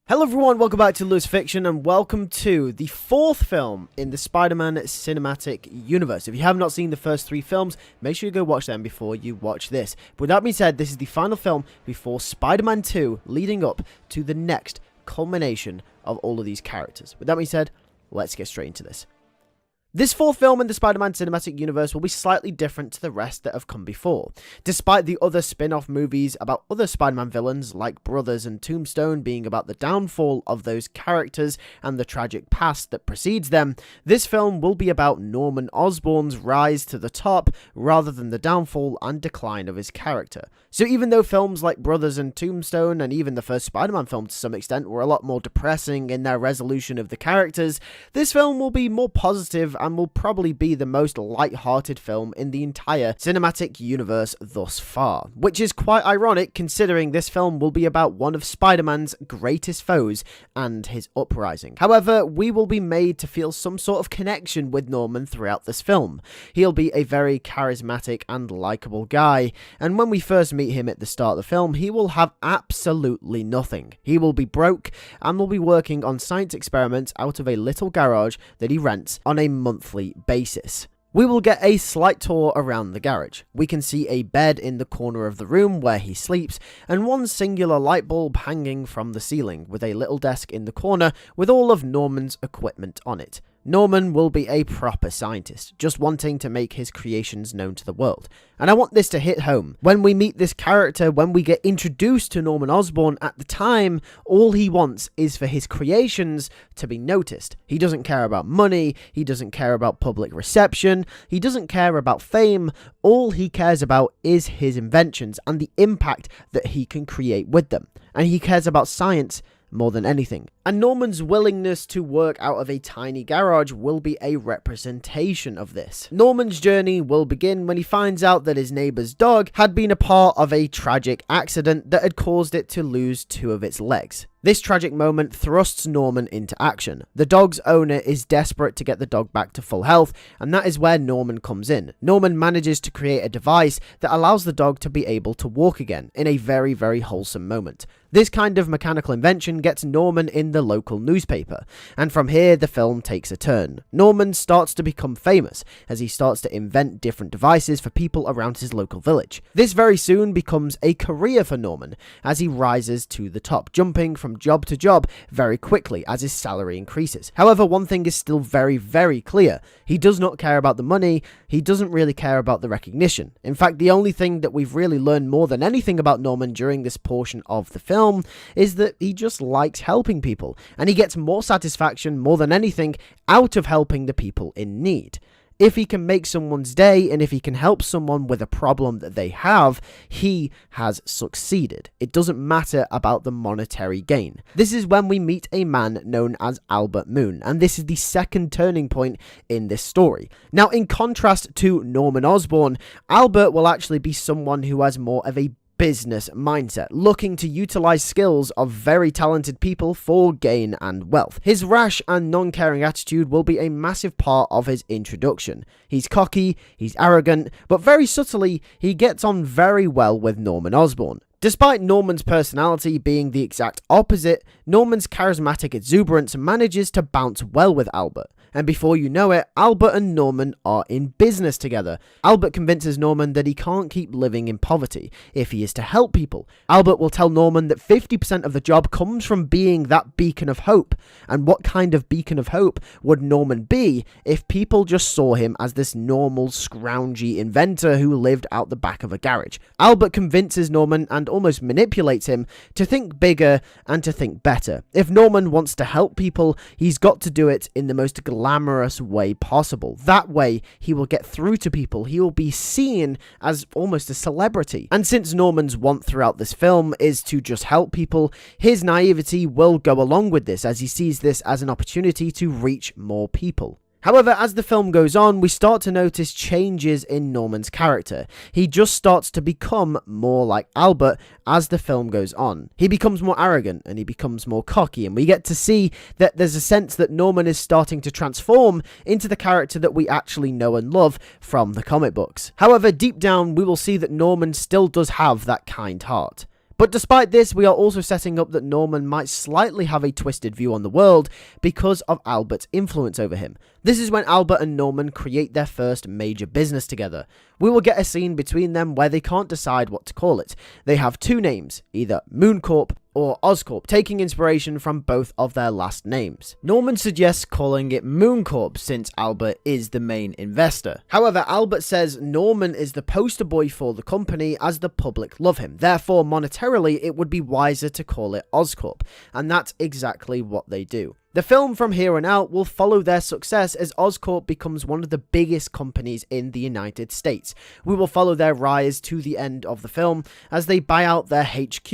Hello everyone, welcome back to LewisFiction and welcome to the fourth film in the Spider-Man cinematic universe. If you have not seen the first three films, make sure you go watch them before you watch this. But with that being said, this is the final film before Spider-Man 2, leading up to the next culmination of all of these characters. With that being said, let's get straight into this. This fourth film in the Spider-Man cinematic universe will be slightly different to the rest that have come before. Despite the other spin-off movies about other Spider-Man villains like Brothers and Tombstone being about the downfall of those characters and the tragic past that precedes them, this film will be about Norman Osborn's rise to the top rather than the downfall and decline of his character. So even though films like Brothers and Tombstone and even the first Spider-Man film to some extent were a lot more depressing in their resolution of the characters, this film will be more positive and will probably be the most light-hearted film in the entire cinematic universe thus far, which is quite ironic considering this film will be about one of Spider-Man's greatest foes and his uprising. However, we will be made to feel some sort of connection with Norman throughout this film. He'll be a very charismatic and likable guy, and when we first meet him at the start of the film, he will have absolutely nothing. He will be broke and will be working on science experiments out of a little garage that he rents on a monthly basis. We will get a slight tour around the garage. We can see a bed in the corner of the room where he sleeps, and one singular light bulb hanging from the ceiling, with a little desk in the corner with all of Norman's equipment on it. Norman will be a proper scientist, just wanting to make his creations known to the world. And I want this to hit home. When we meet this character, when we get introduced to Norman Osborn at the time, all he wants is for his creations to be noticed. He doesn't care about money, he doesn't care about public reception, he doesn't care about fame. All he cares about is his inventions and the impact that he can create with them. And he cares about science more than anything. And Norman's willingness to work out of a tiny garage will be a representation of this. Norman's journey will begin when he finds out that his neighbor's dog had been a part of a tragic accident that had caused it to lose two of its legs. This tragic moment thrusts Norman into action. The dog's owner is desperate to get the dog back to full health, and that is where Norman comes in. Norman manages to create a device that allows the dog to be able to walk again in a very, very wholesome moment. This kind of mechanical invention gets Norman in the local newspaper, and from here the film takes a turn. Norman starts to become famous as he starts to invent different devices for people around his local village. This very soon becomes a career for Norman as he rises to the top, jumping from job to job very quickly as his salary increases. However, one thing is still very, very clear. He does not care about the money, he doesn't really care about the recognition. In fact, the only thing that we've really learned more than anything about Norman during this portion of the film is that he just likes helping people, and he gets more satisfaction more than anything out of helping the people in need. If he can make someone's day, and if he can help someone with a problem that they have, he has succeeded. It doesn't matter about the monetary gain. This is when we meet a man known as Albert Moon, and this is the second turning point in this story. Now, in contrast to Norman Osborn, Albert will actually be someone who has more of a business mindset, looking to utilize skills of very talented people for gain and wealth. His rash and non-caring attitude will be a massive part of his introduction. He's cocky, he's arrogant, but very subtly, he gets on very well with Norman Osborn. Despite Norman's personality being the exact opposite, Norman's charismatic exuberance manages to bounce well with Albert. And before you know it, Albert and Norman are in business together. Albert convinces Norman that he can't keep living in poverty if he is to help people. Albert will tell Norman that 50% of the job comes from being that beacon of hope. And what kind of beacon of hope would Norman be if people just saw him as this normal, scroungy inventor who lived out the back of a garage? Albert convinces Norman and almost manipulates him to think bigger and to think better. If Norman wants to help people, he's got to do it in the most glamorous way possible. That way, he will get through to people. He will be seen as almost a celebrity. And since Norman's want throughout this film is to just help people, his naivety will go along with this as he sees this as an opportunity to reach more people. However, as the film goes on, we start to notice changes in Norman's character. He just starts to become more like Albert as the film goes on. He becomes more arrogant and he becomes more cocky, and we get to see that there's a sense that Norman is starting to transform into the character that we actually know and love from the comic books. However, deep down, we will see that Norman still does have that kind heart. But despite this, we are also setting up that Norman might slightly have a twisted view on the world because of Albert's influence over him. This is when Albert and Norman create their first major business together. We will get a scene between them where they can't decide what to call it. They have two names, either MoonCorp or Oscorp, taking inspiration from both of their last names. Norman suggests calling it MoonCorp since Albert is the main investor. However, Albert says Norman is the poster boy for the company as the public love him. Therefore, monetarily, it would be wiser to call it Oscorp. And that's exactly what they do. The film from here on out will follow their success as Oscorp becomes one of the biggest companies in the United States. We will follow their rise to the end of the film as they buy out their HQ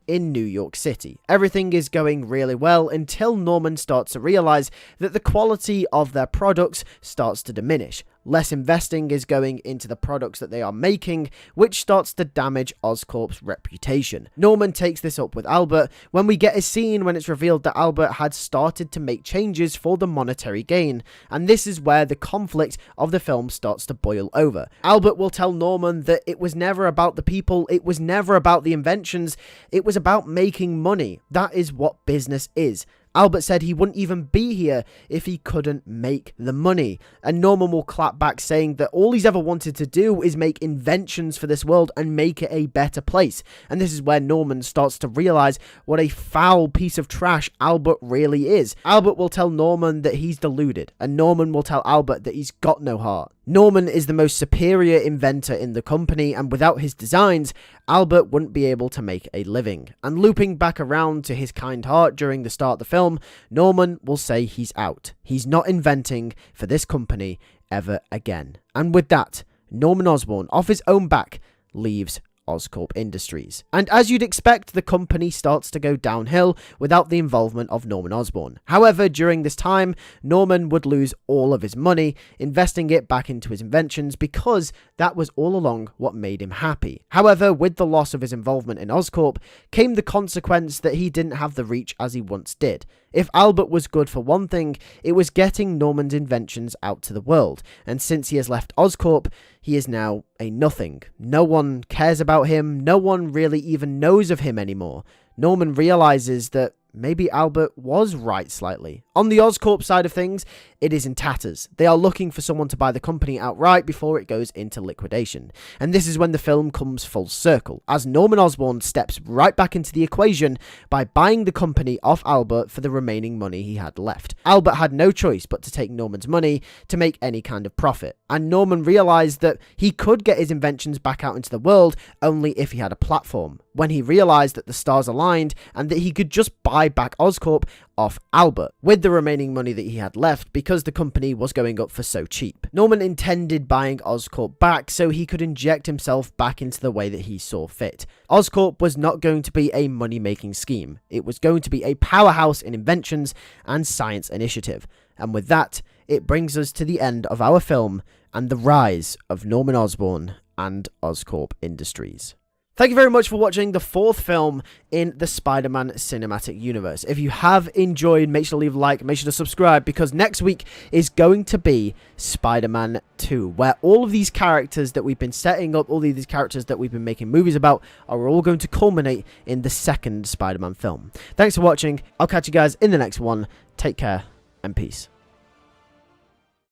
in New York City. Everything is going really well until Norman starts to realize that the quality of their products starts to diminish. Less investing is going into the products that they are making, which starts to damage Oscorp's reputation. Norman takes this up with Albert when we get a scene when it's revealed that Albert had started to make changes for the monetary gain, and this is where the conflict of the film starts to boil over. Albert will tell Norman that it was never about the people, it was never about the inventions, it was about making money. That is what business is. Albert said he wouldn't even be here if he couldn't make the money. And Norman will clap back saying that all he's ever wanted to do is make inventions for this world and make it a better place. And this is where Norman starts to realize what a foul piece of trash Albert really is. Albert will tell Norman that he's deluded, and Norman will tell Albert that he's got no heart. Norman is the most superior inventor in the company, and without his designs, Albert wouldn't be able to make a living. And looping back around to his kind heart during the start of the film, Norman will say he's out. He's not inventing for this company ever again. And with that, Norman Osborn, off his own back, leaves Oscorp Industries. And as you'd expect, the company starts to go downhill without the involvement of Norman Osborn. However, during this time, Norman would lose all of his money, investing it back into his inventions because that was all along what made him happy. However, with the loss of his involvement in Oscorp came the consequence that he didn't have the reach as he once did. If Albert was good for one thing, it was getting Norman's inventions out to the world, and since he has left Oscorp, he is now a nothing. No one cares about him, no one really even knows of him anymore. Norman realizes that maybe Albert was right slightly. On the Oscorp side of things, it is in tatters. They are looking for someone to buy the company outright before it goes into liquidation. And this is when the film comes full circle, as Norman Osborn steps right back into the equation by buying the company off Albert for the remaining money he had left. Albert had no choice but to take Norman's money to make any kind of profit. And Norman realized that he could get his inventions back out into the world only if he had a platform. When he realized that the stars aligned and that he could just buy back Oscorp off Albert with the remaining money that he had left because the company was going up for so cheap. Norman intended buying Oscorp back so he could inject himself back into the way that he saw fit. Oscorp was not going to be a money-making scheme. It was going to be a powerhouse in inventions and science initiative. And with that, it brings us to the end of our film and the rise of Norman Osborn and Oscorp Industries. Thank you very much for watching the fourth film in the Spider-Man cinematic universe. If you have enjoyed, make sure to leave a like, make sure to subscribe, because next week is going to be Spider-Man 2, where all of these characters that we've been setting up, all of these characters that we've been making movies about, are all going to culminate in the second Spider-Man film. Thanks for watching. I'll catch you guys in the next one. Take care and peace.